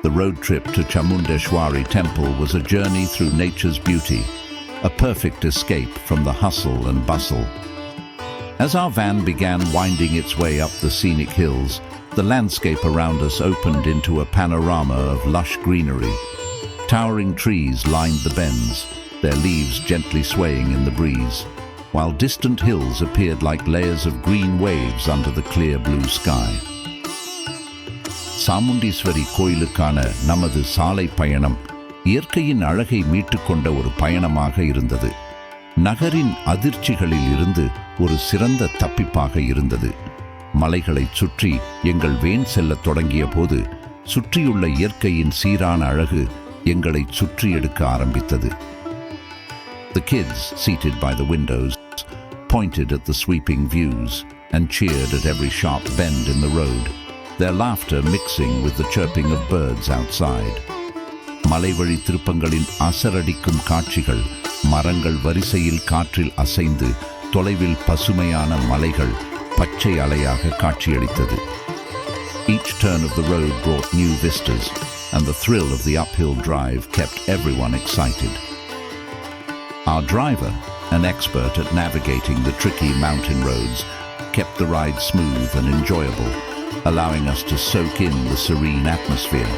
The road trip to Chamundeshwari temple was a journey through nature's beauty, a perfect escape from the hustle and bustle. As our van began winding its way up the scenic hills, the landscape around us opened into a panorama of lush greenery. Towering trees lined the bends, their leaves gently swaying in the breeze, while distant hills appeared like layers of green waves under the clear blue sky. Chamundeshwari கோயிலுக்கான நமது சாலை பயணம் இயற்கையின் அழகை மீட்டுக்கொண்ட ஒரு பயணமாக இருந்தது. நகரின் அதிர்ச்சிகளில் இருந்து ஒரு சிறந்த தப்பிப்பாக இருந்தது. மலைகளைச் சுற்றி எங்கள் வேன் செல்லத் தொடங்கிய போது சுற்றியுள்ள இயற்கையின் சீரான அழகு எங்களைச் சுற்றி எடுக்க ஆரம்பித்தது. The kids, seated by the windows, pointed at the sweeping views and cheered at every sharp bend in the road, their laughter mixing with the chirping of birds outside. மலைவழி திருப்பங்களின் அசரடிக்கும் காட்சிகள், மரங்கள் வரிசையில் காற்றில் அசைந்து தொலைவில் பசுமையான மலைகள் பச்சை அலையாக காட்சியளித்தது. Each turn of the road brought new vistas, and the thrill of the uphill drive kept everyone excited. Our driver, an expert at navigating the tricky mountain roads, kept the ride smooth and enjoyable, allowing us to soak in the serene atmosphere.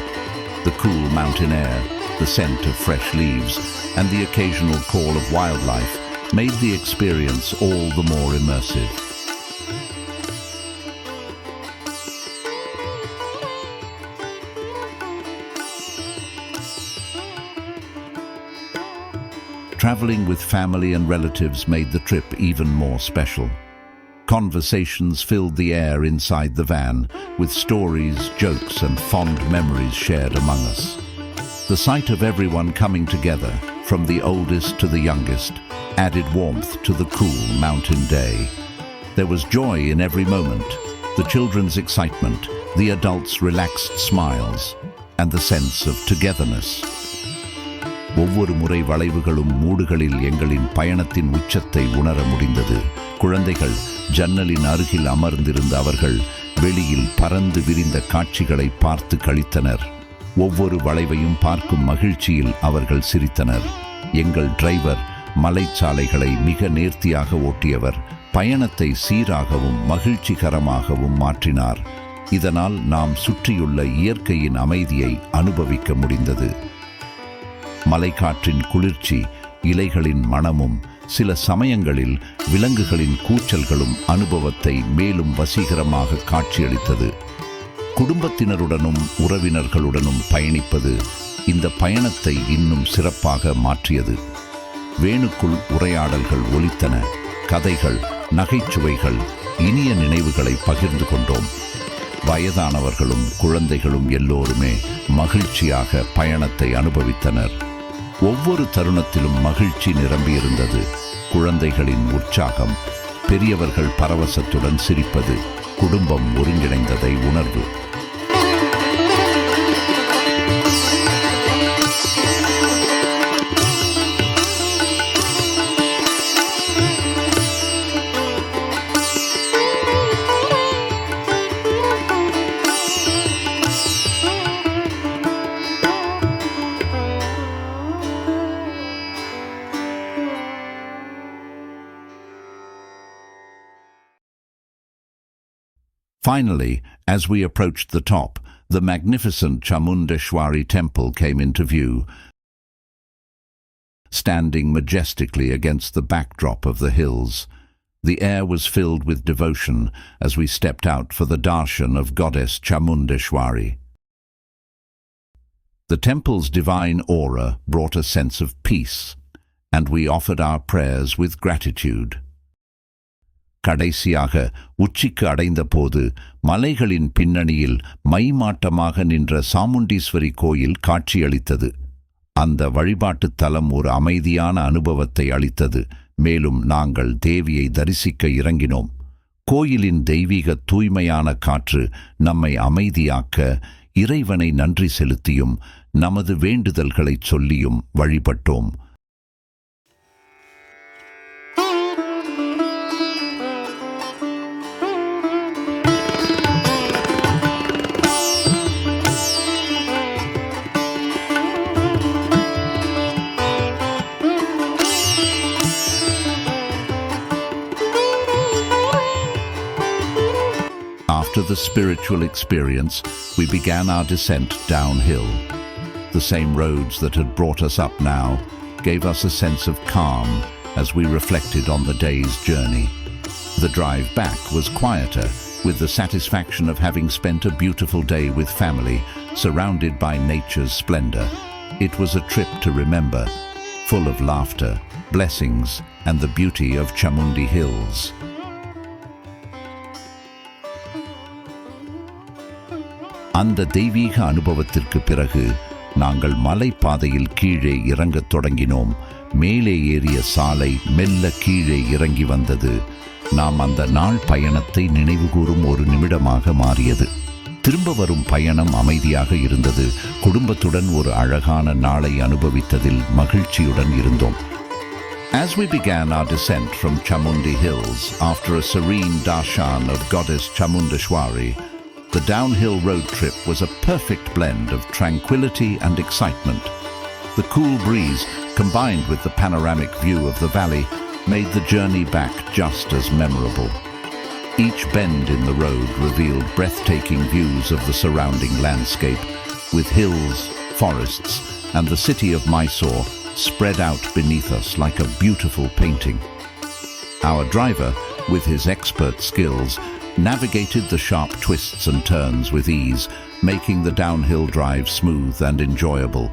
The cool mountain air, the scent of fresh leaves, and the occasional call of wildlife made the experience all the more immersive. Traveling with family and relatives made the trip even more special. Conversations filled the air inside the van, with stories, jokes, and fond memories shared among us. The sight of everyone coming together, from the oldest to the youngest, added warmth to the cool mountain day. There was joy in every moment, the children's excitement, the adults' relaxed smiles, and the sense of togetherness. ஒவ்வொரு முறை வளைவுகளும் மூடுகளில் எங்களின் பயணத்தின் உச்சத்தை உணர முடிந்தது. குழந்தைகள் ஜன்னலின் அருகில் அமர்ந்திருந்த அவர்கள் வெளியில் பறந்து விரிந்த காட்சிகளை பார்த்து களித்தனர். ஒவ்வொரு வளைவையும் பார்க்கும் மகிழ்ச்சியில் அவர்கள் சிரித்தனர். எங்கள் டிரைவர் மலைச்சாலைகளை மிக நேர்த்தியாக ஓட்டியவர், பயணத்தை சீராகவும் மகிழ்ச்சிகரமாகவும் மாற்றினார். இதனால் நாம் சுற்றியுள்ள இயற்கையின் அமைதியை அனுபவிக்க முடிந்தது. மலைக்காற்றின் குளிர்ச்சி, இலைகளின் மணமும், சில சமயங்களில் விலங்குகளின் கூச்சல்களும் அனுபவத்தை மேலும் வசீகரமாக காட்சியளித்தது. குடும்பத்தினருடனும் உறவினர்களுடனும் பயணிப்பது இந்த பயணத்தை இன்னும் சிறப்பாக மாற்றியது. வேனுக்குள் உரையாடல்கள் ஒலித்தன, கதைகள், நகைச்சுவைகள், இனிய நினைவுகளை பகிர்ந்து கொண்டோம். வயதானவர்களும் குழந்தைகளும் எல்லோருமே மகிழ்ச்சியாக பயணத்தை அனுபவித்தனர். ஒவ்வொரு தருணத்திலும் மகிழ்ச்சி நிரம்பியிருந்தது. குழந்தைகளின் உற்சாகம், பெரியவர்கள் பரவசத்துடன் சிரிப்பது, குடும்பம் ஒருங்கிணைந்ததை உணர்வு. Finally, as we approached the top, the magnificent Chamundeshwari temple came into view, standing majestically against the backdrop of the hills. The air was filled with devotion as we stepped out for the darshan of goddess Chamundeshwari. The temple's divine aura brought a sense of peace, and we offered our prayers with gratitude. கடைசியாக உச்சிக்கு அடைந்த போது மலைகளின் பின்னணியில் மைமாட்டமாக நின்ற சாமுண்டீஸ்வரி கோயில் காட்சியளித்தது. அந்த வழிபாட்டுத் தலம் ஒரு அமைதியான அனுபவத்தை அளித்தது. மேலும் நாங்கள் தேவியை தரிசிக்க இறங்கினோம். கோயிலின் தெய்வீக தூய்மையான காற்று நம்மை அமைதியாக்க, இறைவனை நன்றி செலுத்தியும் நமது வேண்டுதல்களைச் சொல்லியும் வழிபட்டோம். After the spiritual experience, we began our descent downhill. The same roads that had brought us up now gave us a sense of calm as we reflected on the day's journey. The drive back was quieter, with the satisfaction of having spent a beautiful day with family, surrounded by nature's splendor. It was a trip to remember, full of laughter, blessings, and the beauty of Chamundi Hills. அந்த தெய்வீக அனுபவத்திற்கு பிறகு நாங்கள் மலைப்பாதையில் கீழே இறங்கத் தொடங்கினோம். மேலே ஏறிய சாலை மெல்ல கீழே இறங்கி வந்தது. நாம் அந்த நாள் பயணத்தை நினைவுகூரும் ஒரு நிமிடமாக மாறியது. திரும்ப வரும் பயணம் அமைதியாக இருந்தது. குடும்பத்துடன் ஒரு அழகான நாளை அனுபவித்ததில் மகிழ்ச்சியுடன் இருந்தோம். As we began our descent from Chamundi Hills after a serene darshan of goddess Chamundeshwari, the downhill road trip was a perfect blend of tranquility and excitement. The cool breeze, combined with the panoramic view of the valley, made the journey back just as memorable. Each bend in the road revealed breathtaking views of the surrounding landscape, with hills, forests, and the city of Mysore spread out beneath us like a beautiful painting. Our driver, with his expert skills, navigated the sharp twists and turns with ease, making the downhill drive smooth and enjoyable.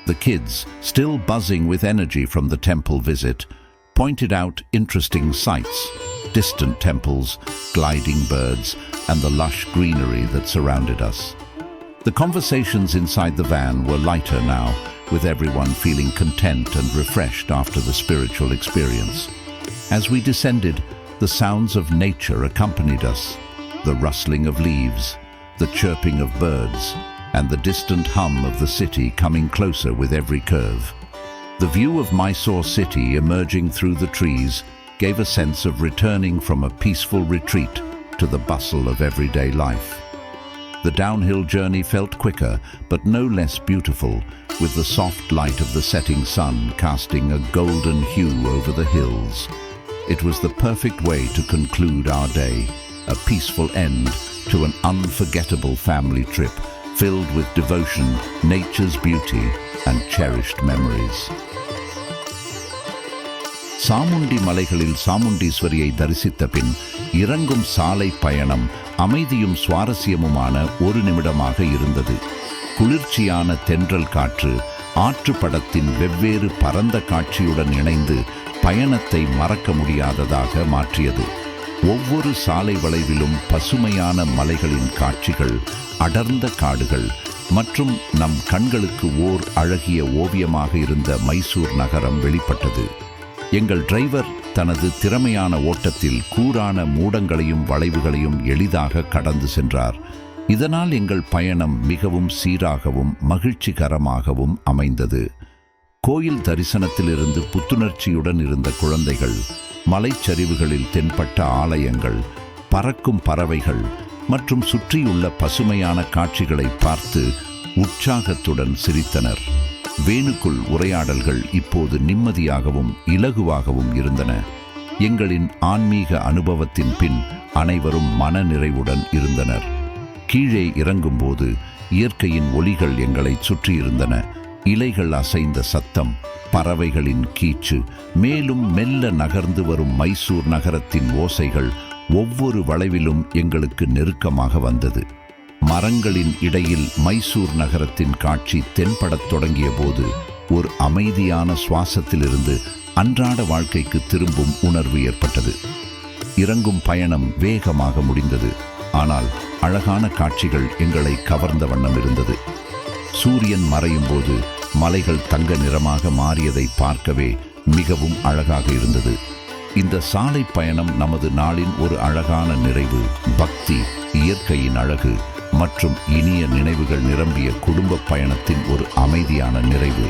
The kids, still buzzing with energy from the temple visit, pointed out interesting sights, distant temples, gliding birds, and the lush greenery that surrounded us. The conversations inside the van were lighter now, with everyone feeling content and refreshed after the spiritual experience. As we descended, the sounds of nature accompanied us, the rustling of leaves, the chirping of birds, and the distant hum of the city coming closer with every curve. The view of Mysore city emerging through the trees gave a sense of returning from a peaceful retreat to the bustle of everyday life. The downhill journey felt quicker, but no less beautiful, with the soft light of the setting sun casting a golden hue over the hills. It was the perfect way to conclude our day, a peaceful end to an unforgettable family trip filled with devotion, nature's beauty, and cherished memories. Chamundi மலைகளில் சாமுண்டீஸ்வரியை தரிசித்த பின் இறங்கும் சாலை பயணம் அமைதியும் சுவாரஸ்யமுமான ஒரு நிமிடமாக இருந்தது. குளிர்ச்சியான தென்றல் காற்று ஆற்றுப்படத்தின் வெவ்வேறு பரந்த காட்சியுடன் இணைந்து பயணத்தை மறக்க முடியாததாக மாற்றியது. ஒவ்வொரு சாலை வளைவிலும் பசுமையான மலைகளின் காட்சிகள், அடர்ந்த காடுகள் மற்றும் நம் கண்களுக்கு ஓர் அழகிய ஓவியமாக இருந்த மைசூர் நகரம் வெளிப்பட்டது. எங்கள் டிரைவர் தனது திறமையான ஓட்டத்தில் கூரான மூடங்களையும் வளைவுகளையும் எளிதாக கடந்து சென்றார். இதனால் எங்கள் பயணம் மிகவும் சீராகவும் மகிழ்ச்சிகரமாகவும் அமைந்தது. கோயில் தரிசனத்திலிருந்து புத்துணர்ச்சியுடன் இருந்த குழந்தைகள், மலைச்சரிவுகளில் தென்பட்ட ஆலயங்கள், பறக்கும் பறவைகள் மற்றும் சுற்றியுள்ள பசுமையான காட்சிகளை பார்த்து உற்சாகத்துடன் சிரித்தனர். வேணுக்குள் உரையாடல்கள் இப்போது நிம்மதியாகவும் இலகுவாகவும் இருந்தன. எங்களின் ஆன்மீக அனுபவத்தின் பின் அனைவரும் மனநிறைவுடன் இருந்தனர். கீழே இறங்கும்போது இயற்கையின் ஒலிகள் எங்களை சுற்றியிருந்தன. இலைகள் அசைந்த சத்தம், பறவைகளின் கீச்சு, மேலும் மெல்ல நகர்ந்து வரும் மைசூர் நகரத்தின் ஓசைகள் ஒவ்வொரு வளைவிலும் எங்களுக்கு நெருக்கமாக வந்தது. மரங்களின் இடையில் மைசூர் நகரத்தின் காட்சி தென்படத் தொடங்கிய போது ஒரு அமைதியான சுவாசத்திலிருந்து அன்றாட வாழ்க்கைக்கு திரும்பும் உணர்வு ஏற்பட்டது. இறங்கும் பயணம் வேகமாக முடிந்தது. ஆனால் அழகான காட்சிகள் எங்களை கவர்ந்த வண்ணம் இருந்தது. சூரியன் மறையும் போது மலைகள் தங்க நிறமாக மாறியதை பார்க்கவே மிகவும் அழகாக இருந்தது. இந்த சாலை பயணம் நமது நாளின் ஒரு அழகான நிறைவு. பக்தி, இயற்கையின் அழகு மற்றும் இனிய நினைவுகள் நிரம்பிய குடும்ப பயணத்தின் ஒரு அமைதியான நிறைவு.